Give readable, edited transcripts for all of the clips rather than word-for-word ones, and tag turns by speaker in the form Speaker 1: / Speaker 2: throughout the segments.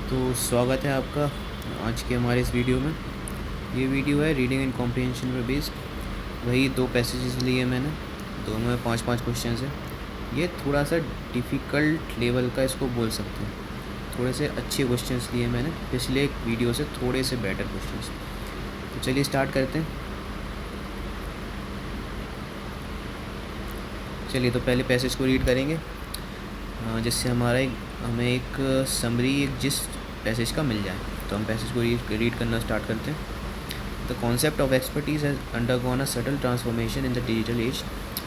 Speaker 1: तो स्वागत है आपका आज के हमारे इस वीडियो में। ये वीडियो है रीडिंग एंड कॉम्प्रिहेंशन पर बेस्ड। वही दो पैसेजेस लिए मैंने, दोनों में 5-5 क्वेश्चंस है। ये थोड़ा सा डिफ़िकल्ट लेवल का इसको बोल सकते हैं। थोड़े से अच्छे क्वेश्चंस लिए मैंने पिछले एक वीडियो से, थोड़े से बेटर क्वेश्चंस। तो चलिए स्टार्ट करते हैं। चलिए तो पहले पैसेज को रीड करेंगे जिससे हमें एक समरी, एक जिस्ट पैसेज का मिल जाए। तो हम पैसेज को रीड करना स्टार्ट करते हैं। The concept of expertise has undergone a subtle transformation in the digital age.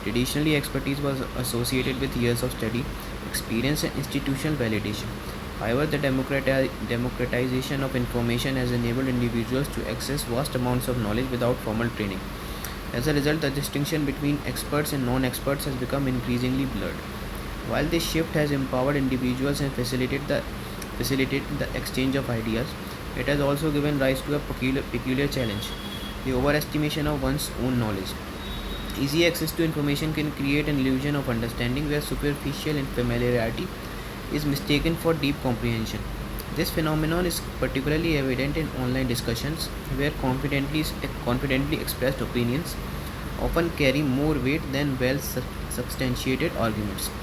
Speaker 1: Traditionally, expertise was associated with years of study, experience, and institutional validation. However, the democratization of information has enabled individuals to access vast amounts of knowledge without formal training. As a result, the distinction between experts and non-experts has become increasingly blurred. While this shift has empowered individuals and facilitated the exchange of ideas, it has also given rise to a peculiar challenge: the overestimation of one's own knowledge. Easy access to information can create an illusion of understanding where superficial familiarity is mistaken for deep comprehension. This phenomenon is particularly evident in online discussions where confidently expressed opinions often carry more weight than well substantiated arguments.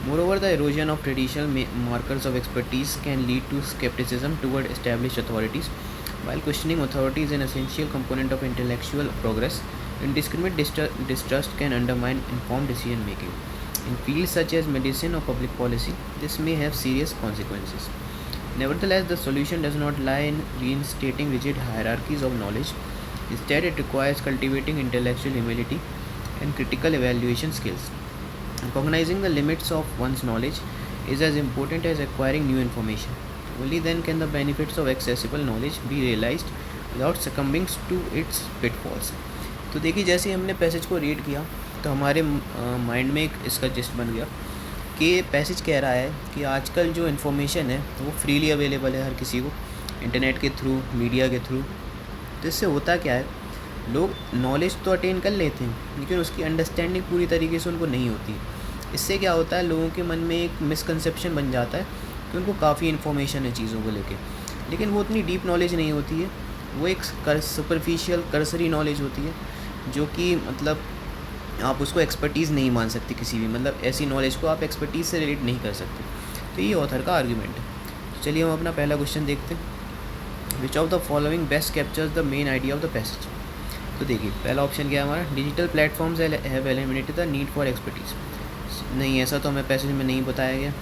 Speaker 1: Moreover, the erosion of traditional markers of expertise can lead to skepticism toward established authorities. While questioning authority is an essential component of intellectual progress, indiscriminate distrust can undermine informed decision making. In fields such as medicine or public policy, this may have serious consequences. Nevertheless, the solution does not lie in reinstating rigid hierarchies of knowledge. Instead, it requires cultivating intellectual humility and critical evaluation skills. Recognizing the limits of one's knowledge is as important as acquiring new information. Only then can the benefits of accessible knowledge be realized without succumbing to its pitfalls. तो देखिए, जैसे ही हमने passage को read किया तो हमारे mind में एक इसका जिस्ट बन गया कि पैसेज कह रहा है कि आजकल जो इन्फॉर्मेशन है वो फ्रीली अवेलेबल है हर किसी को, इंटरनेट के थ्रू, मीडिया के थ्रू। तो इससे होता क्या है, लोग नॉलेज तो अटेन कर लेते हैं लेकिन उसकी अंडरस्टैंडिंग पूरी तरीके से उनको नहीं होती। इससे क्या होता है, लोगों के मन में एक मिसकंसेप्शन बन जाता है कि उनको काफ़ी इन्फॉर्मेशन है चीज़ों को लेके, लेकिन वो उतनी डीप नॉलेज नहीं होती है। वो एक सुपरफिशियल कर्सरी नॉलेज होती है जो कि मतलब आप उसको एक्सपर्टीज़ नहीं मान सकते किसी भी, मतलब ऐसी नॉलेज को आप एक्सपर्टीज़ से रिलेट नहीं कर सकते। तो ये ऑथर का आर्गूमेंट है। तो चलिए हम अपना पहला क्वेश्चन देखते हैं। Which of the following best captures the main idea of the passage. तो देखिए, पहला ऑप्शन क्या है हमारा, digital platforms have eliminated the need for expertise. नहीं, ऐसा तो हमें पैसेज में नहीं बताया गया।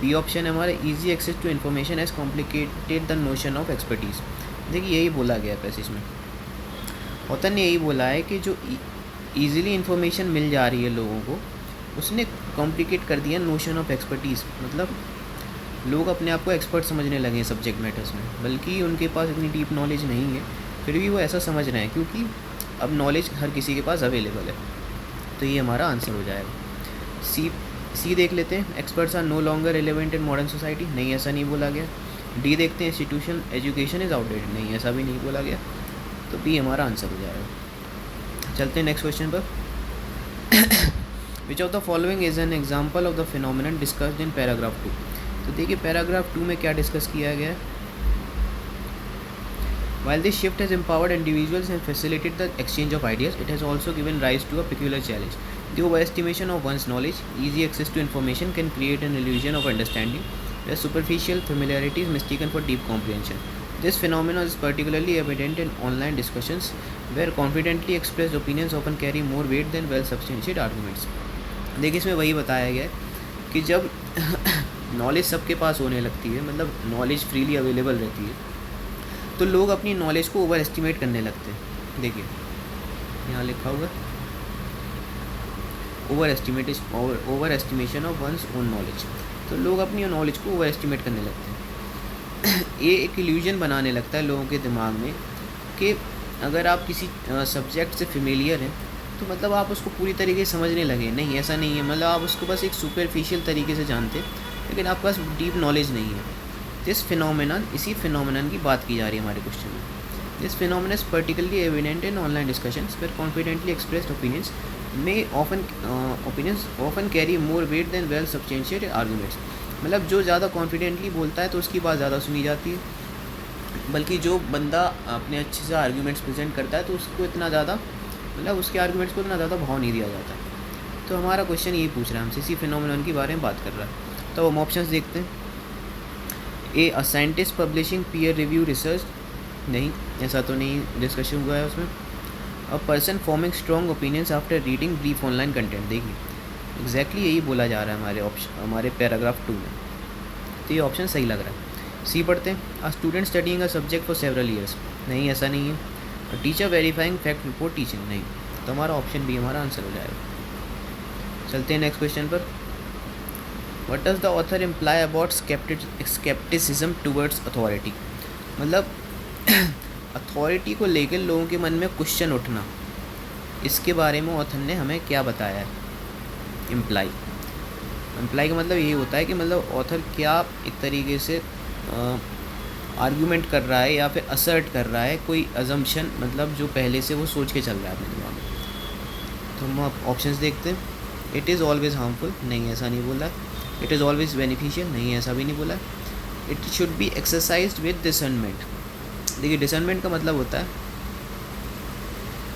Speaker 1: बी ऑप्शन है हमारा, easy access to information has complicated the notion of expertise. देखिए, यही बोला गया है पैसेज में। ऑथर ने यही बोला है कि जो ईज़िली इन्फॉर्मेशन मिल जा रही है लोगों को, उसने कॉम्प्लिकेट कर दिया नोशन ऑफ एक्सपर्टीज़। मतलब लोग अपने आप को एक्सपर्ट समझने लगे हैं सब्जेक्ट मैटर्स में, बल्कि उनके पास इतनी डीप नॉलेज नहीं है, फिर भी वो ऐसा समझ रहे हैं क्योंकि अब नॉलेज हर किसी के पास अवेलेबल है। तो ये हमारा आंसर हो जाएगा। सी देख लेते हैं, experts are no longer relevant in modern society. नहीं, ऐसा नहीं बोला गया। डी देखते हैं, इंस्टीट्यूशन एजुकेशन इज़ आउटडेटेड। नहीं, ऐसा भी नहीं बोला गया। तो बी हमारा आंसर हो जाएगा। चलते हैं नेक्स्ट क्वेश्चन पर। Which of the following is an example of the phenomenon discussed in paragraph 2। तो देखिए, पैराग्राफ 2 में क्या डिस्कस किया गया है। While this shift has empowered individuals and facilitated the exchange of ideas, it has also given rise to a peculiar challenge. The overestimation of one's knowledge. Easy access to information can create an illusion of understanding, where superficial familiarity is mistaken for deep comprehension. This phenomenon is particularly evident in online discussions, where confidently expressed opinions often carry more weight than well-substantiated arguments. देखिए, इसमें वही बताया गया है कि जब knowledge सबके पास होने लगती है, मतलब नॉलेज फ्रीली अवेलेबल रहती है, तो लोग अपनी नॉलेज को ओवर एस्टिमेट करने लगते हैं। देखिए, यहाँ लिखा होगा over estimation of one's own knowledge. तो लोग अपनी नॉलेज को ओवर एस्टिमेट करने लगते हैं। ये एक इल्यूजन बनाने लगता है लोगों के दिमाग में कि अगर आप किसी सब्जेक्ट से फेमिलियर हैं तो मतलब आप उसको पूरी तरीके से समझने लगे। नहीं, ऐसा नहीं है। मतलब आप उसको बस एक सुपरफिशियल तरीके से जानते हैं, लेकिन आपके पास डीप नॉलेज नहीं है। दिस फिनोमेनन, इसी फिनोमेनन की बात की जा रही है हमारे क्वेश्चन में। This phenomenon is particularly evident in online discussions where confidently expressed opinions often carry more weight than well substantiated arguments. मतलब जो ज़्यादा कॉन्फिडेंटली बोलता है तो उसकी बात ज़्यादा सुनी जाती है, बल्कि जो बंदा अपने अच्छे से आर्ग्यूमेंट्स प्रेजेंट करता है तो उसको इतना ज़्यादा, मतलब उसके आर्ग्यूमेंट्स को इतना ज़्यादा भाव नहीं दिया जाता। तो हमारा क्वेश्चन यही पूछ रहा है हमसे, इसी फिनोमेनन के बारे में बात कर रहा है। तो हम ऑप्शंस देखते हैं। A scientist publishing peer review research, नहीं, ऐसा तो नहीं डिस्कशन हुआ है उसमें। A person forming strong opinions after reading brief online content, देखिए एग्जैक्टली यही बोला जा रहा है हमारे पैराग्राफ 2 में, तो ये ऑप्शन सही लग रहा है। सी पढ़ते हैं। A student studying a subject for several years, नहीं ऐसा नहीं है। A teacher verifying fact report teaching, नहीं, तो हमारा ऑप्शन बी हमारा आंसर हो जाएगा। चलते हैं नेक्स्ट क्वेश्चन पर। What does the author imply about scepticism towards authority, मतलब अथॉरिटी को लेकर लोगों के मन में क्वेश्चन उठना, इसके बारे में ऑथर ने हमें क्या बताया है। इम्प्लाई का मतलब यही होता है कि मतलब ऑथर क्या एक तरीके से आर्गूमेंट कर रहा है या फिर असर्ट कर रहा है कोई अजम्पशन, मतलब जो पहले से वो सोच के चल रहा है अपने दिमाग में। तो हम ऑप्शंस देखते हैं। इट इज़ ऑलवेज हार्मफुल, नहीं ऐसा नहीं बोला है। इट इज़ ऑलवेज बेनिफिशियल, नहीं ऐसा भी नहीं बोला है। It should be exercised with discernment, देखिए डिसर्नमेंट का मतलब होता है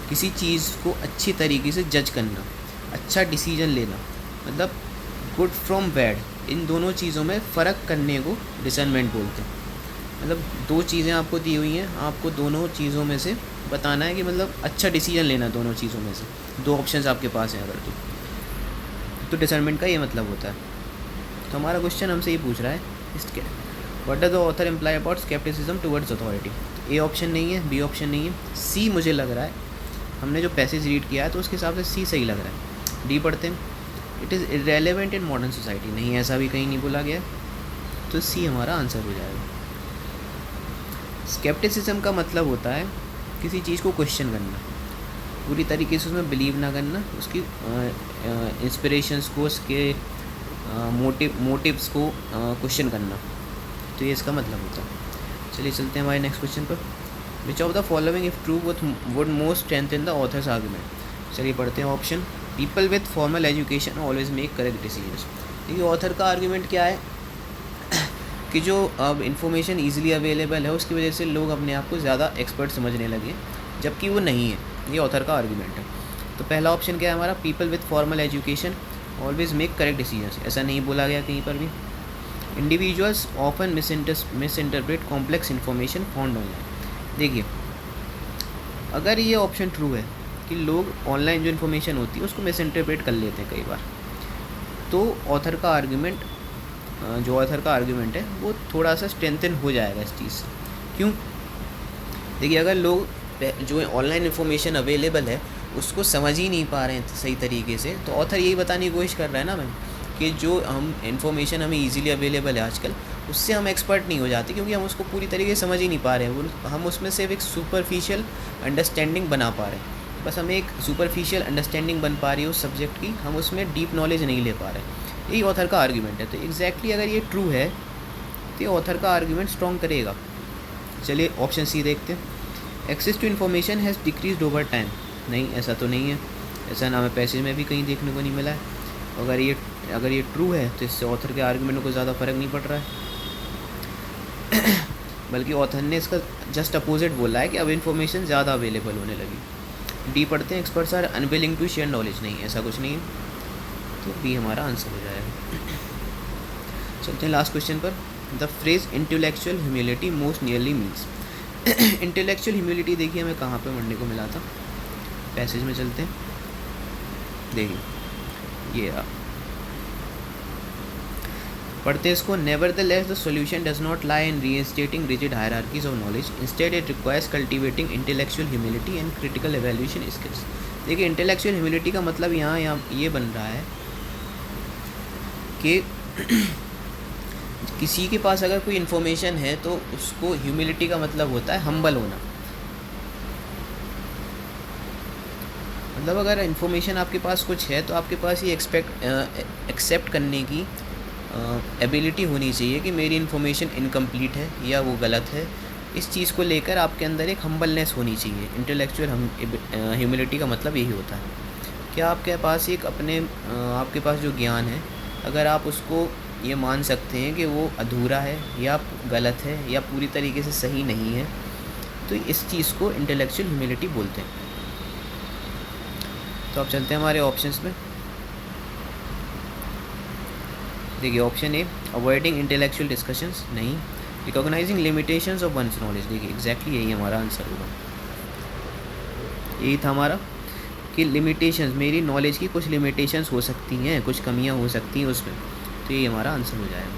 Speaker 1: किसी चीज़ को अच्छी तरीके से जज करना, अच्छा डिसीजन लेना, मतलब गुड फ्रॉम बैड, इन दोनों चीज़ों में फ़र्क करने को डिसर्नमेंट बोलते हैं। मतलब दो चीज़ें आपको दी हुई हैं, आपको दोनों चीज़ों में से बताना है कि मतलब अच्छा डिसीजन लेना है दोनों चीज़ों में से, दो ऑप्शंस आपके पास हैं अगर तो डिसर्नमेंट का ये मतलब होता है। तो हमारा क्वेश्चन हमसे ये पूछ रहा है इसके, what does the author imply about scepticism towards authority. A option नहीं है, बी ऑप्शन नहीं है, सी मुझे लग रहा है, हमने जो पैसेज रीड किया है तो उसके हिसाब से सी सही लग रहा है। डी पढ़ते हैं। It is irrelevant in modern society, नहीं ऐसा भी कहीं नहीं बोला गया, तो सी हमारा आंसर हो जाएगा। स्केप्टिसिज्म का मतलब होता है किसी चीज़ को क्वेश्चन करना, पूरी तरीके से उसमें बिलीव ना करना, उसकी इंस्पिरेशंस को, उसके मोटिव्स को क्वेश्चन करना, तो ये इसका मतलब होता है। चलिए चलते हैं हमारे नेक्स्ट क्वेश्चन पर। Which of the following if true would most strengthen the author's argument. चलिए पढ़ते हैं option. People with formal education always make correct decisions, देखिए ऑथर का आर्गूमेंट क्या है कि जो अब इन्फॉर्मेशन ईजिली अवेलेबल है उसकी वजह से लोग अपने आप को ज़्यादा एक्सपर्ट समझने लगे, जबकि वो नहीं है, ये ऑथर का आर्गूमेंट है। तो पहला ऑप्शन क्या है हमारा, people with formal education always make correct decisions, ऐसा नहीं बोला गया कहीं पर भी। Individuals often miss interpret complex information found online, देखिए अगर ये ऑप्शन ट्रू है कि लोग ऑनलाइन जो इन्फॉर्मेशन होती है उसको मिस इंटरप्रेट कर लेते हैं कई बार, तो ऑथर का आर्गूमेंट, जो ऑथर का आर्गूमेंट है वो थोड़ा सा स्ट्रेंथन हो जाएगा इस चीज़ से। क्यों, देखिए अगर लोग जो ऑनलाइन इन्फॉर्मेशन अवेलेबल है उसको समझ ही नहीं पा रहे हैं सही तरीके से, तो ऑथर यही बताने की कोशिश कर रहा है ना मैम कि जो हम इन्फॉर्मेशन हमें इजीली अवेलेबल है आजकल, उससे हम एक्सपर्ट नहीं हो जाते क्योंकि हम उसको पूरी तरीके से समझ ही नहीं पा रहे हैं, हम उसमें सिर्फ एक सुपरफिशियल अंडरस्टैंडिंग बना पा रहे हैं, बस हमें एक सुपरफिशियल अंडरस्टैंडिंग बन पा रही है उस सब्जेक्ट की, हम उसमें डीप नॉलेज नहीं ले पा रहे, यही ऑथर का आर्गूमेंट है। तो एग्जैक्टली अगर ये ट्रू है तो ये ऑथर का आर्गूमेंट स्ट्रॉन्ग करेगा। चलिए ऑप्शन सी देखते हैं। Access to information has decrease over time, नहीं ऐसा तो नहीं है, ऐसा ना हमें पैसेज में भी कहीं देखने को नहीं मिला है। अगर ये ट्रू है तो इससे ऑथर के आर्गूमेंट को ज़्यादा फ़र्क नहीं पड़ रहा है बल्कि ऑथर ने इसका जस्ट अपोजिट बोला है कि अब इन्फॉर्मेशन ज़्यादा अवेलेबल होने लगी। डी पढ़ते हैं। Experts are unwilling to share knowledge, नहीं ऐसा कुछ नहीं है, तो बी हमारा आंसर हो जाएगा। चलते हैं लास्ट क्वेश्चन पर। The phrase intellectual humility most nearly means, intellectual humility देखिए हमें कहाँ पे पढ़ने को मिला था, पैसेज में चलते हैं, देखिए ये पढ़ते इसको। Nevertheless the solution does not lie in reinstating rigid hierarchies of knowledge, instead it requires cultivating intellectual humility and critical evaluation skills. देखिए इंटेलेक्चुअल ह्यूमिलिटी का मतलब यहाँ ये बन रहा है कि किसी के पास अगर कोई इन्फॉर्मेशन है तो उसको, ह्यूमिलिटी का मतलब होता है हम्बल होना, मतलब अगर इन्फॉर्मेशन आपके पास कुछ है तो आपके पास ये एक्सेप्ट करने की एबिलिटी होनी चाहिए कि मेरी इन्फॉर्मेशन इनकम्प्लीट है या वो गलत है, इस चीज़ को लेकर आपके अंदर एक हम्बलनेस होनी चाहिए। इंटेलेक्चुअल ह्यूमिलिटी का मतलब यही होता है कि आपके पास एक आपके पास जो ज्ञान है अगर आप उसको ये मान सकते हैं कि वो अधूरा है या गलत है या पूरी तरीके से सही नहीं है, तो इस चीज़ को इंटेलेक्चुअल ह्यूमिलिटी बोलते हैं। तो अब चलते हैं हमारे ऑप्शंस में। देखिए option A, avoiding intellectual discussions, नहीं। Recognising limitations of one's knowledge, देखिए एग्जैक्टली यही हमारा आंसर होगा। यही था हमारा कि लिमिटेशंस, मेरी नॉलेज की कुछ लिमिटेशंस हो सकती हैं, कुछ कमियां हो सकती हैं उसमें, तो यही हमारा आंसर हो जाएगा।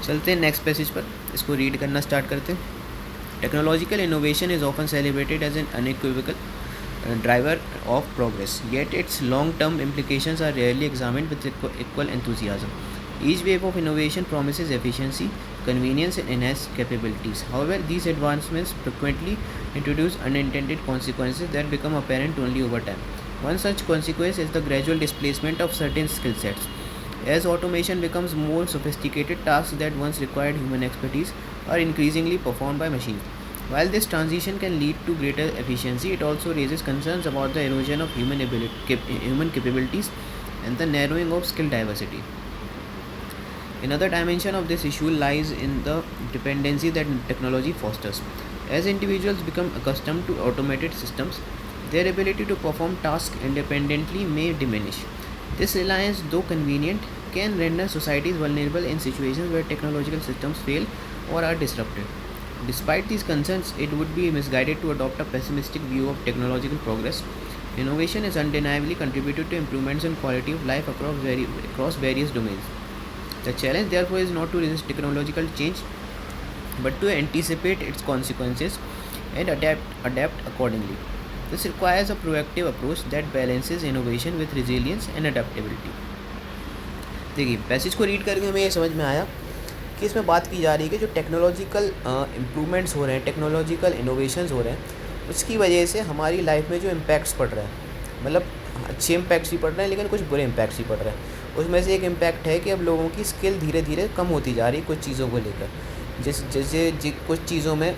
Speaker 1: चलते हैं नेक्स्ट पैसेज पर, इसको रीड करना स्टार्ट करते हैं। Technological innovation is often celebrated as an unequivocal driver of progress, yet its long term implications are rarely examined with equal enthusiasm. Each wave of innovation promises efficiency, convenience, and enhanced capabilities. However, these advancements frequently introduce unintended consequences that become apparent only over time. One such consequence is the gradual displacement of certain skill sets. As automation becomes more sophisticated, tasks that once required human expertise are increasingly performed by machines. While this transition can lead to greater efficiency, it also raises concerns about the erosion of human capabilities and the narrowing of skill diversity. Another dimension of this issue lies in the dependency that technology fosters. As individuals become accustomed to automated systems, their ability to perform tasks independently may diminish. This reliance, though convenient, can render societies vulnerable in situations where technological systems fail or are disrupted. Despite these concerns, it would be misguided to adopt a pessimistic view of technological progress. Innovation has undeniably contributed to improvements in quality of life across various domains. The challenge, therefore, is not to resist technological change, but to anticipate its consequences and adapt accordingly. This requires a proactive approach that balances innovation with resilience and adaptability. देखिए passage को read करके हमें ये समझ में आया कि इसमें बात की जा रही है कि जो टेक्नोलॉजिकल इम्प्रूवमेंट्स हो रहे हैं, टेक्नोलॉजिकल इनोवेशंस हो रहे हैं, उसकी वजह से हमारी लाइफ में जो इम्पैक्ट्स पड़ रहे हैं, मतलब अच्छे इम्पैक्ट्स भी पड़ रहे हैं लेकिन कुछ बुरे इम्पैक्ट्स भी पड़ रहे हैं। उसमें से एक इम्पैक्ट है कि अब लोगों की स्किल धीरे धीरे कम होती जा रही है कुछ चीज़ों को लेकर। जैसे कुछ चीज़ों में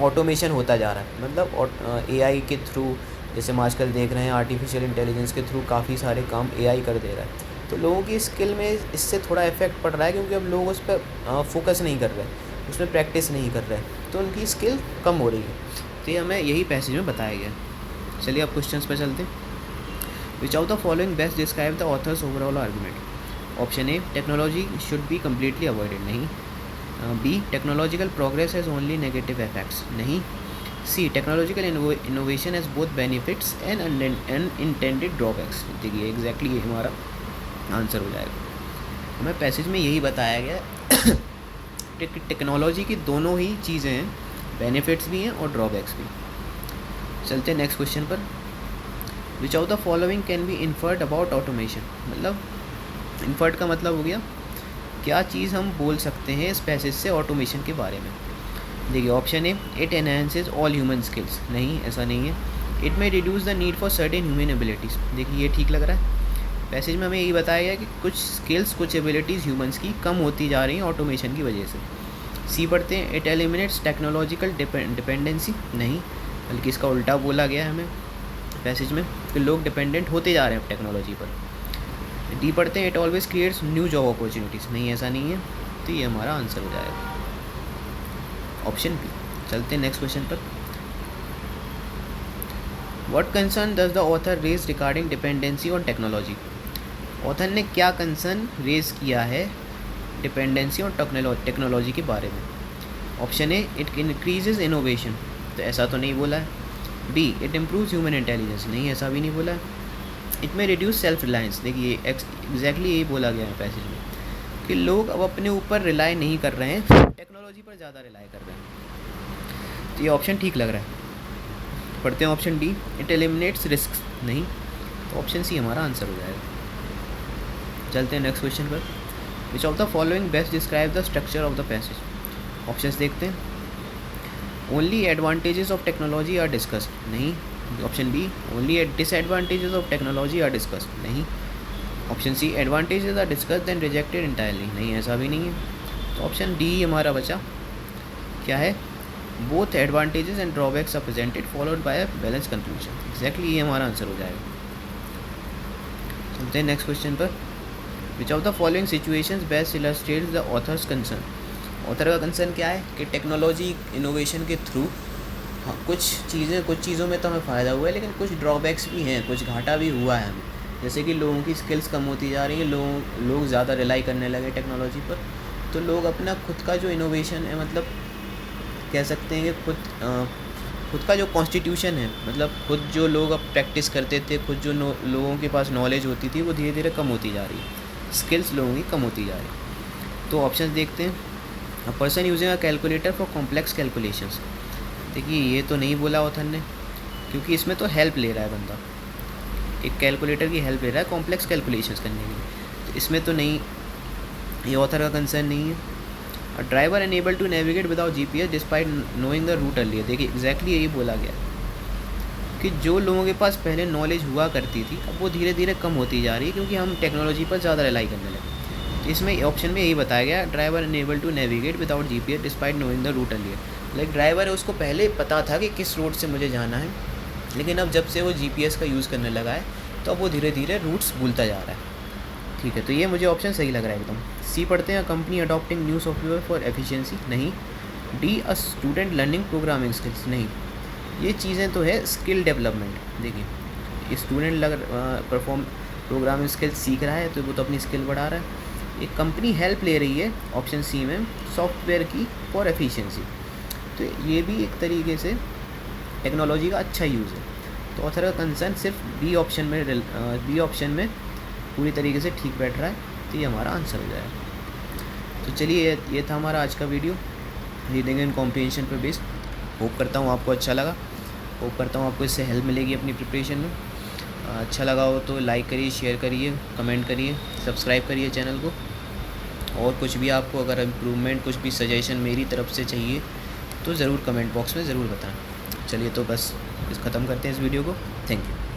Speaker 1: ऑटोमेशन होता जा रहा है, मतलब AI के थ्रू, जैसे हम आजकल देख रहे हैं आर्टिफिशियल इंटेलिजेंस के थ्रू काफ़ी सारे काम AI कर दे रहा है, तो लोगों की स्किल में इससे थोड़ा इफेक्ट पड़ रहा है क्योंकि अब लोग उस पर फोकस नहीं कर रहे, उसमें प्रैक्टिस नहीं कर रहे, तो उनकी स्किल कम हो रही है। तो ये हमें यही पैसेज में बताया गया। चलिए अब क्वेश्चंस पर चलते हैं। Which of the following best describe the author's overall argument. Option A, technology should be completely avoided, नहीं। B, technological progress has only negative effects, नहीं। C, technological innovation has both benefits and unintended drawbacks. देखिए exactly ये हमारा answer हो जाएगा। हमें passage में यही बताया गया कि टेक्नोलॉजी की दोनों ही चीज़ें हैं, बेनिफिट्स भी हैं और ड्रॉबैक्स भी। चलते हैं नेक्स्ट क्वेश्चन पर। Which of the following can be inferred about automation, मतलब इन्फर्ड का मतलब हो गया क्या चीज़ हम बोल सकते हैं इस पैसेज से ऑटोमेशन के बारे में। देखिए option A, it enhances all human skills, नहीं ऐसा नहीं है। It may reduce the need for certain human abilities, देखिए ये ठीक लग रहा है। पैसेज में हमें यही बताया गया कि कुछ स्किल्स, कुछ एबिलिटीज़ ह्यूमंस की कम होती जा रही हैं ऑटोमेशन की वजह से। सी पढ़ते हैं, इट एलिमिनेट्स टेक्नोलॉजिकल डिपेंडेंसी, नहीं, बल्कि इसका उल्टा बोला गया है हमें पैसेज में कि लोग डिपेंडेंट होते जा रहे हैं टेक्नोलॉजी पर। डी पढ़ते हैं, it always creates new job opportunities, नहीं ऐसा नहीं है, तो ये हमारा आंसर हो जाएगा ऑप्शन बी। चलते हैं नेक्स्ट क्वेश्चन पर। What concern does the author raise regarding dependency on technology. Author ने क्या कंसर्न रेज किया है डिपेंडेंसी और टेक्नोलॉजी के बारे में। Option A, it increases innovation, तो ऐसा तो नहीं बोला है। B, it improves human intelligence, नहीं ऐसा भी नहीं बोला है। इट में रिड्यूस सेल्फ रिलायंस, देखिए एग्जैक्टली यही बोला गया है पैसेज में कि लोग अब अपने ऊपर रिलाई नहीं कर रहे हैं, टेक्नोलॉजी पर ज़्यादा रिलाई कर रहे हैं, तो ये ऑप्शन ठीक लग रहा है। पढ़ते हैं option D, it eliminates risk, नहीं, तो ऑप्शन सी हमारा आंसर हो जाएगा। चलते हैं नेक्स्ट क्वेश्चन पर। Which of the following best describe the structure of the passage. Options देखते हैं। Only advantages of technology are discussed, नहीं। Option B, only disadvantages of technology are discussed, नहीं। Option C, advantages are discussed and rejected entirely, नहीं ऐसा भी नहीं है, तो ऑप्शन डी हमारा बचा क्या है, both advantages and drawbacks are presented followed by a balance conclusion, exactly ये हमारा आंसर हो जाएगा। चलते हैं नेक्स्ट क्वेश्चन पर। Which of the following situations best illustrates the author's concern. Author का कंसर्न क्या है कि टेक्नोलॉजी इनोवेशन के थ्रू हाँ कुछ चीज़ों में तो हमें फ़ायदा हुआ है, लेकिन कुछ ड्रॉबैक्स भी हैं, कुछ घाटा भी हुआ है हमें। जैसे कि लोगों की स्किल्स कम होती जा रही हैं, लोग ज़्यादा रिलाई करने लगे टेक्नोलॉजी पर, तो लोग अपना खुद का जो इनोवेशन है, मतलब कह सकते हैं कि खुद का जो कॉन्स्टिट्यूशन है, मतलब खुद जो लोग अब प्रैक्टिस करते थे, खुद जो लोगों के पास नॉलेज होती थी, वो धीरे धीरे कम होती जा रही है, स्किल्स लोगों की कम होती जा रही है। तो ऑप्शन देखते हैं। A person using a calculator for complex calculations. देखिए ये तो नहीं बोला ऑथर ने, क्योंकि इसमें तो हेल्प ले रहा है बंदा, एक कैलकुलेटर की हेल्प ले रहा है कॉम्प्लेक्स कैलकुलेशंस करने के लिए, तो इसमें तो नहीं, ये ऑथर का कंसर्न नहीं है। A driver unable to navigate without GPS despite knowing the route earlier. देखिए एग्जैक्टली यही बोला गया कि जो लोगों के पास पहले नॉलेज हुआ करती थी, अब वो धीरे धीरे कम होती जा रही है, क्योंकि हम टेक्नोलॉजी पर ज़्यादा रिलाई करने लगे। तो इसमें ऑप्शन में यही बताया गया, driver unable to navigate without GPS despite knowing the route earlier. Like driver है, उसको पहले पता था कि किस रोड से मुझे जाना है, लेकिन अब जब से वो जीपीएस का यूज़ करने लगा है, तो अब वो धीरे धीरे रूट्स भूलता जा रहा है। ठीक है, तो ये मुझे ऑप्शन सही लग रहा है एकदम। सी पढ़ते हैं, company adopting new software for efficiency, नहीं। D, a student learning programming skills, नहीं। ये चीज़ें तो है स्किल डेवलपमेंट। देखिए स्टूडेंट परफॉर्म प्रोग्रामिंग स्किल्स सीख रहा है, तो वो तो अपनी स्किल बढ़ा रहा है। एक कंपनी हेल्प ले रही है ऑप्शन सी में सॉफ्टवेयर की फॉर एफिशिएंसी, तो ये भी एक तरीके से टेक्नोलॉजी का अच्छा यूज़ है। तो ऑथर का कंसर्न सिर्फ बी ऑप्शन में पूरी तरीके से ठीक बैठ रहा है, तो ये हमारा आंसर हो जाएगा। तो चलिए ये था हमारा आज का वीडियो, रीडिंग एंड कॉम्प्रिहेंशन पर बेस्ड। होप करता हूँ आपको अच्छा लगा, होप करता हूँ आपको इससे हेल्प मिलेगी अपनी प्रिपरेशन में। अच्छा लगा हो तो लाइक करिए, शेयर करिए, कमेंट करिए, सब्सक्राइब करिए चैनल को। और कुछ भी आपको अगर इम्प्रूवमेंट, कुछ भी सजेशन मेरी तरफ से चाहिए तो ज़रूर कमेंट बॉक्स में ज़रूर बताएं। चलिए तो बस ख़त्म करते हैं इस वीडियो को। Thank you.